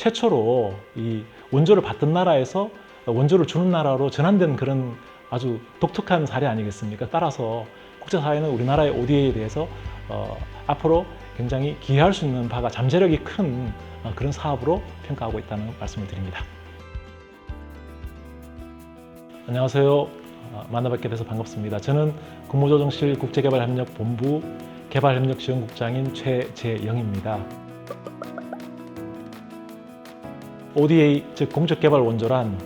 최초로 이 원조를 받던 나라에서 원조를 주는 나라로 전환된 그런 아주 독특한 사례 아니겠습니까? 따라서 국제사회는 우리나라의 ODA에 대해서 앞으로 굉장히 기여할 수 있는 바가 잠재력이 큰 그런 사업으로 평가하고 있다는 말씀을 드립니다. 안녕하세요. 만나뵙게 돼서 반갑습니다. 저는 국무조정실 국제개발협력본부 개발협력지원국장인 최재영입니다. ODA, 즉 공적개발원조란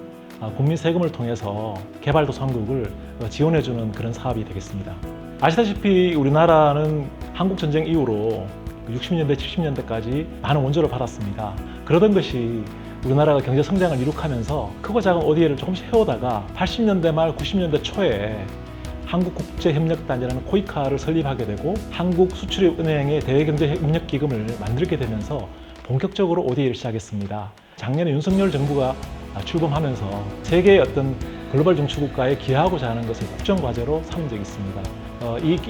국민 세금을 통해서 개발도상국을 지원해주는 그런 사업이 되겠습니다. 아시다시피 우리나라는 한국전쟁 이후로 60년대, 70년대까지 많은 원조를 받았습니다. 그러던 것이 우리나라가 경제 성장을 이룩하면서 크고 작은 ODA를 조금씩 해오다가 80년대 말 90년대 초에 한국국제협력단이라는 코이카를 설립하게 되고 한국수출입은행의 대외경제협력기금을 만들게 되면서 본격적으로 ODA를 시작했습니다. 작년에 윤석열 정부가 출범하면서 세계의 어떤 글로벌 중추국가에 기여하고자 하는 것을 국정과제로 삼은 적이 있습니다.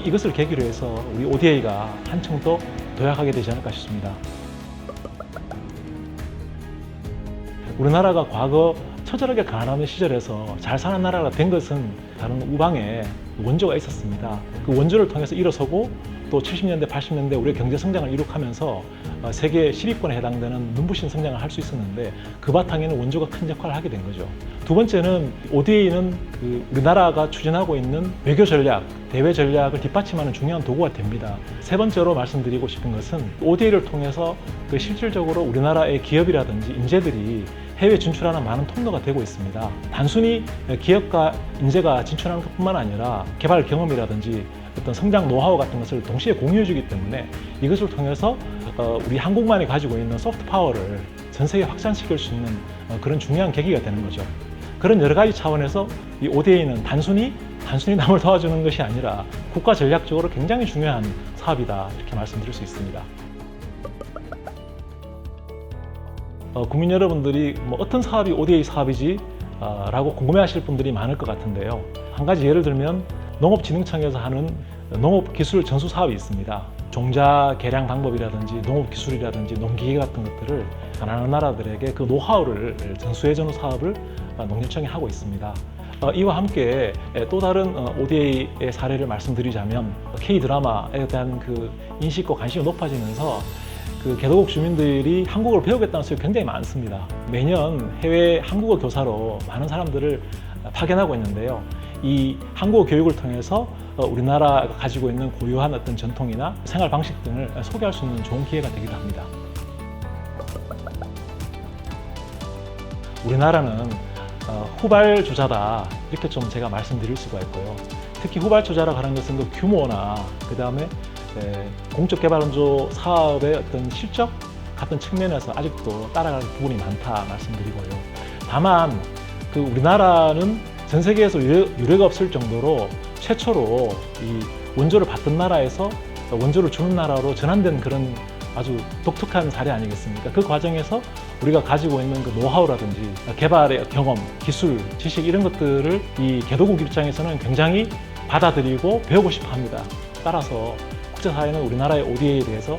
이것을 계기로 해서 우리 ODA가 한층 더 도약하게 되지 않을까 싶습니다. 우리나라가 과거 처절하게 가난한 시절에서 잘 사는 나라가 된 것은 다른 우방에 원조가 있었습니다. 그 원조를 통해서 일어서고 또 70년대, 80년대 우리의 경제 성장을 이룩하면서 세계 10위권에 해당되는 눈부신 성장을 할 수 있었는데 그 바탕에는 원조가 큰 역할을 하게 된 거죠. 두 번째는 ODA는 우리나라가 추진하고 있는 외교 전략, 대외 전략을 뒷받침하는 중요한 도구가 됩니다. 세 번째로 말씀드리고 싶은 것은 ODA를 통해서 실질적으로 우리나라의 기업이라든지 인재들이 해외 진출하는 많은 통로가 되고 있습니다. 단순히 기업과 인재가 진출하는 것뿐만 아니라 개발 경험이라든지 어떤 성장 노하우 같은 것을 동시에 공유해주기 때문에 이것을 통해서 우리 한국만이 가지고 있는 소프트 파워를 전 세계에 확산시킬 수 있는 그런 중요한 계기가 되는 거죠. 그런 여러 가지 차원에서 이 ODA는 단순히 남을 도와주는 것이 아니라 국가 전략적으로 굉장히 중요한 사업이다 이렇게 말씀드릴 수 있습니다. 국민 여러분들이 어떤 사업이 ODA 사업이지? 라고 궁금해하실 분들이 많을 것 같은데요. 한 가지 예를 들면 농업진흥청에서 하는 농업기술 전수 사업이 있습니다. 종자 개량 방법이라든지 농업기술이라든지 농기계 같은 것들을 가난한 나라들에게 그 노하우를 전수해주는 사업을 농림청이 하고 있습니다. 이와 함께 또 다른 ODA의 사례를 말씀드리자면 K-드라마에 대한 그 인식과 관심이 높아지면서 개도국 주민들이 한국어를 배우겠다는 소리가 굉장히 많습니다. 매년 해외 한국어 교사로 많은 사람들을 파견하고 있는데요. 이 한국어 교육을 통해서 우리나라가 가지고 있는 고유한 어떤 전통이나 생활 방식 등을 소개할 수 있는 좋은 기회가 되기도 합니다. 우리나라는 후발주자다 이렇게 좀 제가 말씀드릴 수가 있고요. 특히 후발주자라고 하는 것은 그 규모나 그 다음에 공적개발원조 사업의 어떤 실적 같은 측면에서 아직도 따라갈 부분이 많다 말씀드리고요. 다만 우리나라는 전 세계에서 유례가 없을 정도로 최초로 이 원조를 받던 나라에서 원조를 주는 나라로 전환된 그런 아주 독특한 사례 아니겠습니까? 그 과정에서 우리가 가지고 있는 그 노하우라든지 개발의 경험, 기술, 지식 이런 것들을 이 개도국 입장에서는 굉장히 받아들이고 배우고 싶어 합니다. 따라서 국제사회는 우리나라의 ODA에 대해서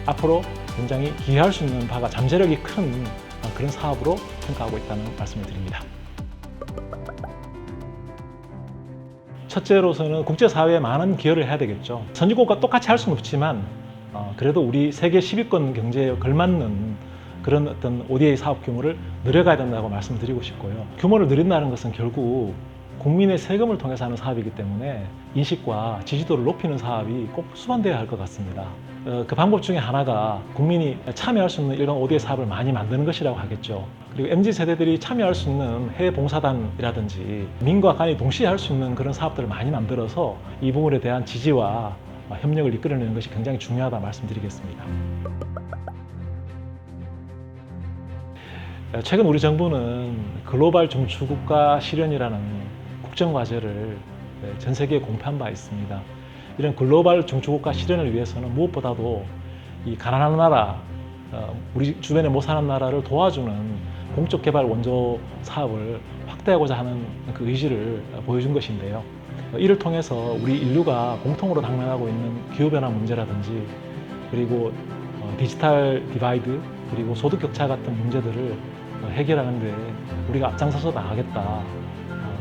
앞으로 굉장히 기여할 수 있는 바가 잠재력이 큰 그런 사업으로 평가하고 있다는 말씀을 드립니다. 첫째로서는 국제사회에 많은 기여를 해야 되겠죠. 선진국과 똑같이 할 수는 없지만 그래도 우리 세계 10위권 경제에 걸맞는 그런 어떤 ODA 사업 규모를 늘려가야 된다고 말씀드리고 싶고요. 규모를 늘린다는 것은 결국 국민의 세금을 통해서 하는 사업이기 때문에 인식과 지지도를 높이는 사업이 꼭 수반되어야 할 것 같습니다. 그 방법 중에 하나가 국민이 참여할 수 있는 일반 ODA 사업을 많이 만드는 것이라고 하겠죠. 그리고 MZ세대들이 참여할 수 있는 해외 봉사단이라든지 민과 간이 동시에 할 수 있는 그런 사업들을 많이 만들어서 이 부분에 대한 지지와 협력을 이끌어내는 것이 굉장히 중요하다 말씀드리겠습니다. 최근 우리 정부는 글로벌 중추국가 실현이라는 국정과제를 전 세계에 공표한 바 있습니다. 이런 글로벌 중추국가 실현을 위해서는 무엇보다도 이 가난한 나라, 우리 주변에 못 사는 나라를 도와주는 공적개발 원조 사업을 확대하고자 하는 그 의지를 보여준 것인데요. 이를 통해서 우리 인류가 공통으로 당면하고 있는 기후변화 문제라든지 그리고 디지털 디바이드, 그리고 소득 격차 같은 문제들을 해결하는 데 우리가 앞장서서 나가겠다.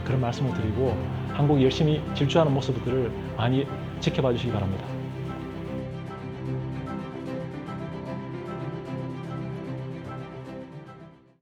그런 말씀을 드리고 한국이 열심히 질주하는 모습들을 많이 지켜봐 주시기 바랍니다.